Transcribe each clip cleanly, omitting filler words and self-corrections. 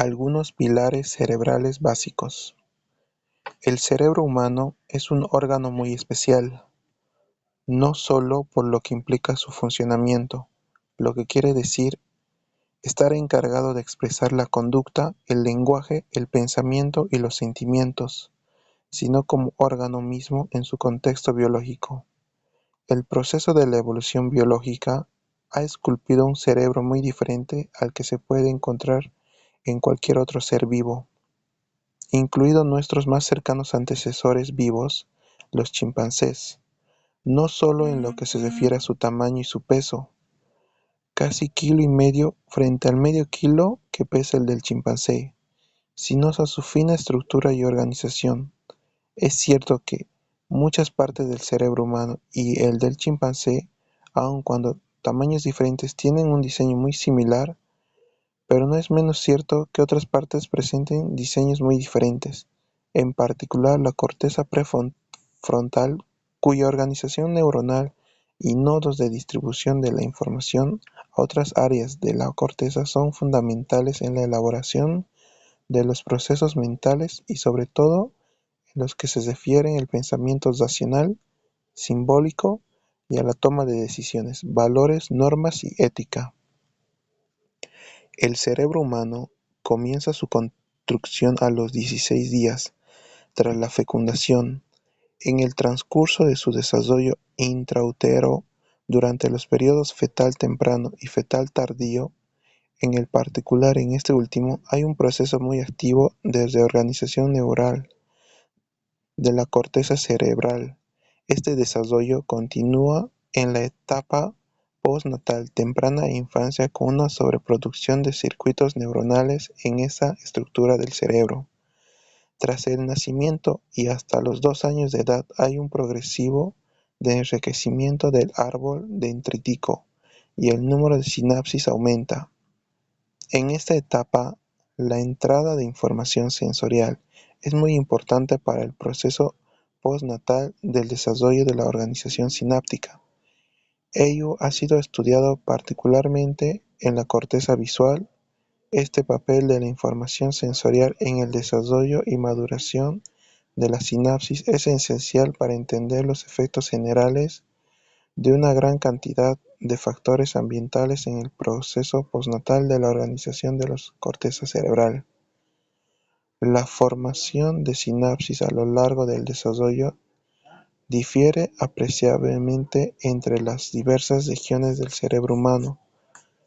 Algunos pilares cerebrales básicos. El cerebro humano es un órgano muy especial, no solo por lo que implica su funcionamiento, lo que quiere decir estar encargado de expresar la conducta, el lenguaje, el pensamiento y los sentimientos, sino como órgano mismo en su contexto biológico. El proceso de la evolución biológica ha esculpido un cerebro muy diferente al que se puede encontrar en cualquier otro ser vivo, incluidos nuestros más cercanos antecesores vivos, los chimpancés, no solo en lo que se refiere a su tamaño y su peso, casi kilo y medio frente al medio kilo que pesa el del chimpancé, sino a su fina estructura y organización. Es cierto que muchas partes del cerebro humano y el del chimpancé, aun cuando tamaños diferentes, tienen un diseño muy similar, pero no es menos cierto que otras partes presenten diseños muy diferentes, en particular la corteza prefrontal, cuya organización neuronal y nodos de distribución de la información a otras áreas de la corteza son fundamentales en la elaboración de los procesos mentales y sobre todo en los que se refieren al pensamiento racional, simbólico y a la toma de decisiones, valores, normas y ética. El cerebro humano comienza su construcción a los 16 días tras la fecundación. En el transcurso de su desarrollo intraútero, durante los periodos fetal temprano y fetal tardío, en particular en este último, hay un proceso muy activo de reorganización neural de la corteza cerebral. Este desarrollo continúa en la etapa postnatal temprana e infancia con una sobreproducción de circuitos neuronales en esa estructura del cerebro. Tras el nacimiento y hasta los 2 años de edad hay un progresivo de enriquecimiento del árbol dendrítico y el número de sinapsis aumenta. En esta etapa, la entrada de información sensorial es muy importante para el proceso postnatal del desarrollo de la organización sináptica. Ello ha sido estudiado particularmente en la corteza visual. Este papel de la información sensorial en el desarrollo y maduración de la sinapsis es esencial para entender los efectos generales de una gran cantidad de factores ambientales en el proceso postnatal de la organización de la corteza cerebral. La formación de sinapsis a lo largo del desarrollo difiere apreciablemente entre las diversas regiones del cerebro humano.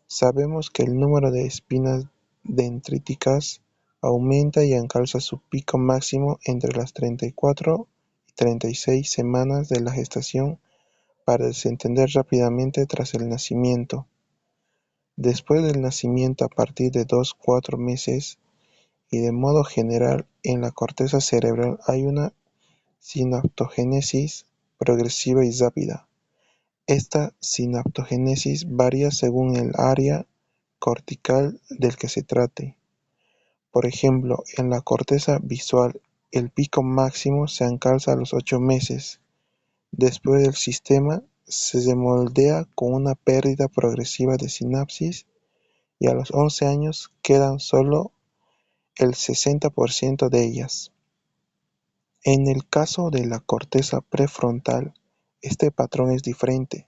Sabemos que el número de espinas dendríticas aumenta y alcanza su pico máximo entre las 34 y 36 semanas de la gestación para descender rápidamente tras el nacimiento. Después del nacimiento, a partir de 2-4 meses, y de modo general en la corteza cerebral hay una sinaptogénesis progresiva y rápida. Esta sinaptogénesis varía según el área cortical del que se trate. Por ejemplo, en la corteza visual, el pico máximo se alcanza a los 8 meses. Después el sistema se moldea con una pérdida progresiva de sinapsis y a los 11 años quedan solo el 60% de ellas. En el caso de la corteza prefrontal, este patrón es diferente.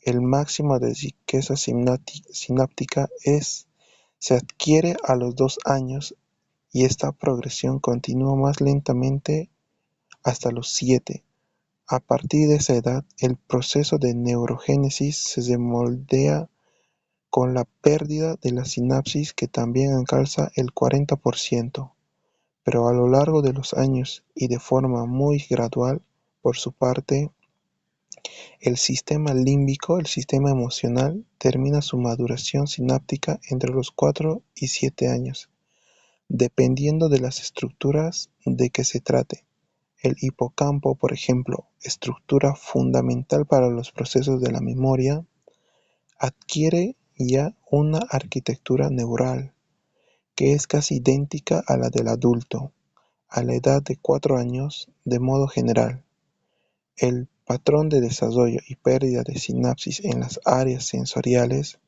El máximo de riqueza sináptica se adquiere a los 2 años y esta progresión continúa más lentamente hasta los 7. A partir de esa edad, el proceso de neurogénesis se moldea con la pérdida de la sinapsis que también alcanza el 40%, pero a lo largo de los años y de forma muy gradual. Por su parte, el sistema límbico, el sistema emocional, termina su maduración sináptica entre los 4 y 7 años, dependiendo de las estructuras de que se trate. El hipocampo, por ejemplo, estructura fundamental para los procesos de la memoria, adquiere ya una arquitectura neural que es casi idéntica a la del adulto, a la edad de 4 años de modo general. El patrón de desarrollo y pérdida de sinapsis en las áreas sensoriales,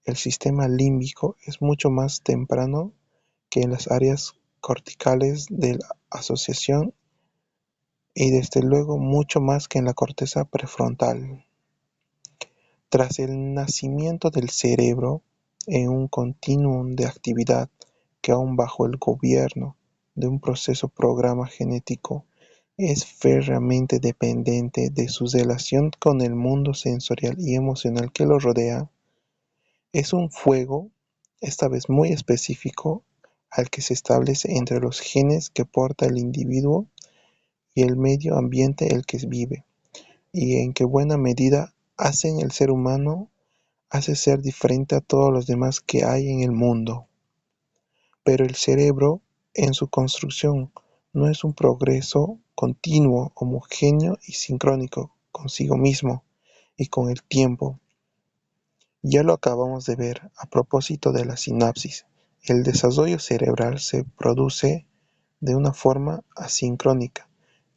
el sistema límbico, es mucho más temprano que en las áreas corticales de la asociación y desde luego mucho más que en la corteza prefrontal. Tras el nacimiento del cerebro en un continuum de actividad que aún bajo el gobierno de un proceso programa genético es férreamente dependiente de su relación con el mundo sensorial y emocional que lo rodea, es un fuego, esta vez muy específico, al que se establece entre los genes que porta el individuo y el medio ambiente el que vive, y en que buena medida hacen el ser humano hace ser diferente a todos los demás que hay en el mundo. Pero el cerebro, en su construcción, no es un progreso continuo, homogéneo y sincrónico consigo mismo y con el tiempo. Ya lo acabamos de ver a propósito de la sinapsis. El desarrollo cerebral se produce de una forma asincrónica,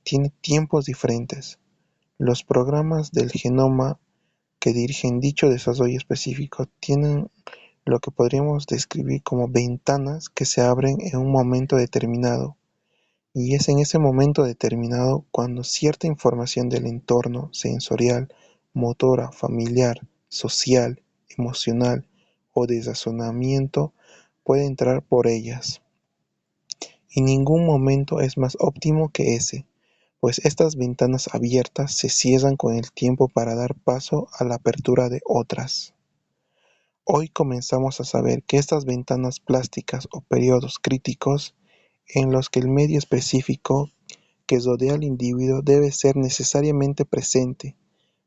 tiene tiempos diferentes. Los programas del genoma que dirigen dicho desarrollo específico tienen lo que podríamos describir como ventanas que se abren en un momento determinado, y es en ese momento determinado cuando cierta información del entorno sensorial, motora, familiar, social, emocional o de razonamiento puede entrar por ellas. Y ningún momento es más óptimo que ese, pues estas ventanas abiertas se cierran con el tiempo para dar paso a la apertura de otras. Hoy comenzamos a saber que estas ventanas plásticas o periodos críticos en los que el medio específico que rodea al individuo debe ser necesariamente presente,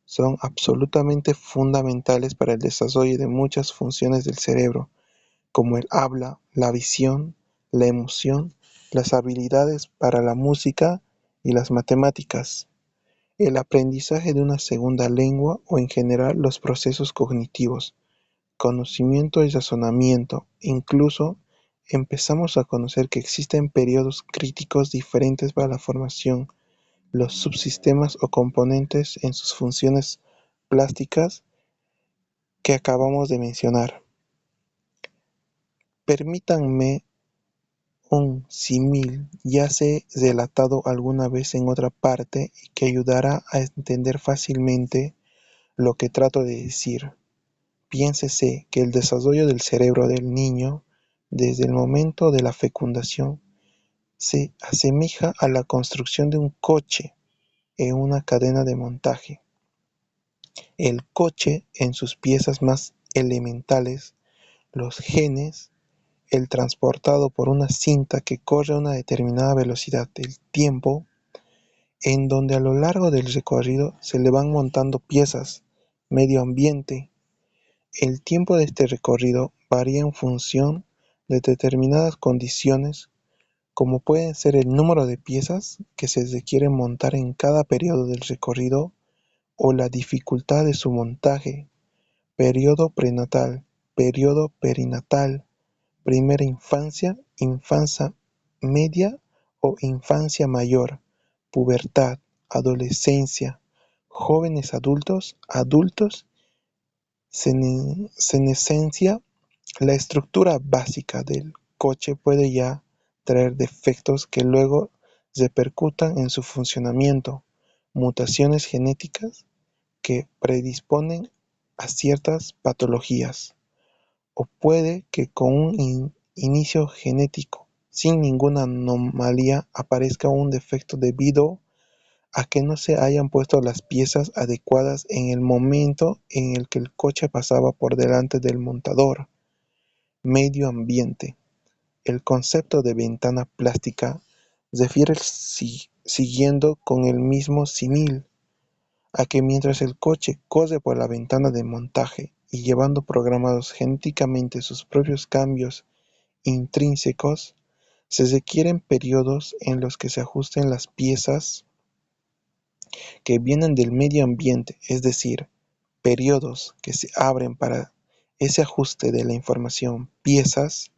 son absolutamente fundamentales para el desarrollo de muchas funciones del cerebro, como el habla, la visión, la emoción, las habilidades para la música y las matemáticas, el aprendizaje de una segunda lengua o en general los procesos cognitivos, conocimiento y razonamiento. Incluso empezamos a conocer que existen periodos críticos diferentes para la formación, los subsistemas o componentes en sus funciones plásticas que acabamos de mencionar. Permítanme un símil ya se relatado alguna vez en otra parte y que ayudará a entender fácilmente lo que trato de decir. Piénsese que el desarrollo del cerebro del niño, desde el momento de la fecundación, se asemeja a la construcción de un coche en una cadena de montaje. El coche en sus piezas más elementales, los genes, el transportado por una cinta que corre a una determinada velocidad del tiempo, en donde a lo largo del recorrido se le van montando piezas, medio ambiente. El tiempo de este recorrido varía en función de determinadas condiciones, como pueden ser el número de piezas que se requieren montar en cada periodo del recorrido o la dificultad de su montaje, periodo prenatal, periodo perinatal, primera infancia, infancia media o infancia mayor, pubertad, adolescencia, jóvenes adultos, adultos, senescencia. La estructura básica del coche puede ya traer defectos que luego repercutan en su funcionamiento, mutaciones genéticas que predisponen a ciertas patologías, o puede que con un inicio genético sin ninguna anomalía aparezca un defecto debido a que no se hayan puesto las piezas adecuadas en el momento en el que el coche pasaba por delante del montador. Medio ambiente. El concepto de ventana plástica refiere siguiendo con el mismo símil a que mientras el coche corre por la ventana de montaje y llevando programados genéticamente sus propios cambios intrínsecos, se requieren periodos en los que se ajusten las piezas que vienen del medio ambiente, es decir, periodos que se abren para ese ajuste de la información, piezas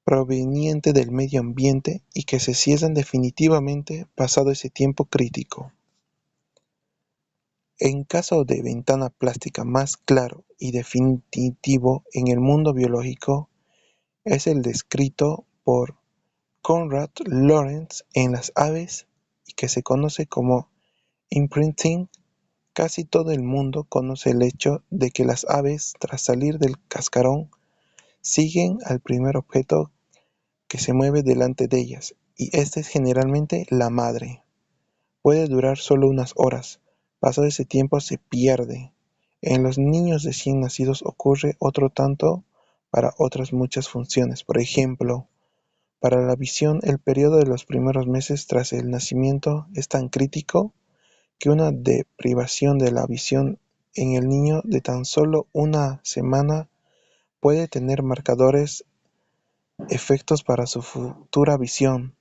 proveniente del medio ambiente y que se cierran definitivamente pasado ese tiempo crítico. En caso de ventana plástica más claro y definitivo en el mundo biológico, Es el descrito por Konrad Lorenz en las aves y que se conoce como imprinting. Casi todo el mundo conoce el hecho de que las aves, tras salir del cascarón, siguen al primer objeto que se mueve delante de ellas, y este es generalmente la madre. Puede durar solo unas horas; pasado ese tiempo se pierde. En los niños recién nacidos ocurre otro tanto para otras muchas funciones. Por ejemplo, para la visión, el periodo de los primeros meses tras el nacimiento es tan crítico que una deprivación de la visión en el niño de tan solo una semana puede tener marcadores efectos para su futura visión.